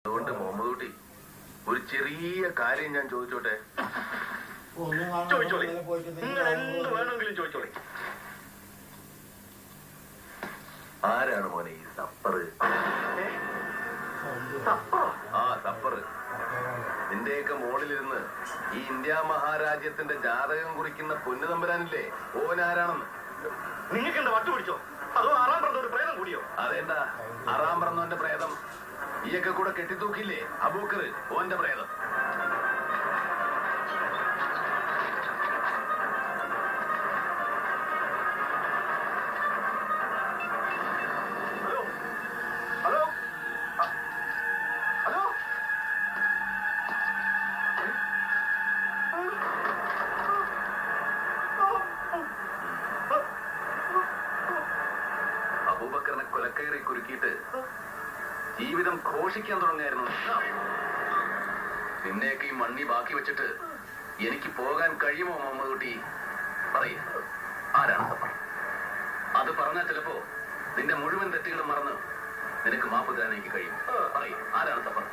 അതുകൊണ്ട് മുഹമ്മദ് കുട്ടി ഒരു ചെറിയ കാര്യം ഞാൻ ചോദിച്ചോട്ടെ? ചോദിച്ചോളി, നിങ്ങൾ എന്ത് വേണമെങ്കിലും ചോദിച്ചോളി. ആരാണ് മോനെ ഈ സപ്പറ്? ആ സപ്പറ്. നിന്റെയൊക്കെ മോളിലിരുന്ന് ഈ ഇന്ത്യ മഹാരാജ്യത്തിന്റെ ജാതകം കുറിക്കുന്ന പൊന്നു തമ്പുരാനില്ലേ, ഓനാരാണെന്ന് നിങ്ങൾക്ക് എന്താ വട്ടു പിടിച്ചോ? അതോ ആറാം പറഞ്ഞ ഒരു പ്രേതം കൂടിയോ? അതെന്താ ആറാം പറഞ്ഞവന്റെ പ്രേതം? ഈയൊക്കെ കൂടെ കെട്ടിത്തൂക്കില്ലേ അബൂക്കർ, ഓന്റെ പ്രേതം. ഹലോ ഹലോ ഹലോ, അബൂബക്കറിനെ കൊലക്കയറി കുരുക്കിയിട്ട് ജീവിതം ഘോഷിക്കാൻ തുടങ്ങായിരുന്നു. നിന്നെയൊക്കെ ഈ മണ്ണി ബാക്കി വെച്ചിട്ട് എനിക്ക് പോകാൻ കഴിയുമോ മുഹമ്മദ് കുട്ടി? പറയ്, ആരാണ് സപ്പർ? അത് പറഞ്ഞാൽ ചിലപ്പോ നിന്റെ മുഴുവൻ തെറ്റുകളും മറന്ന് നിനക്ക് മാപ്പ് തരാൻ എനിക്ക് കഴിയും. പറയ്, ആരാണ് സപ്പർ?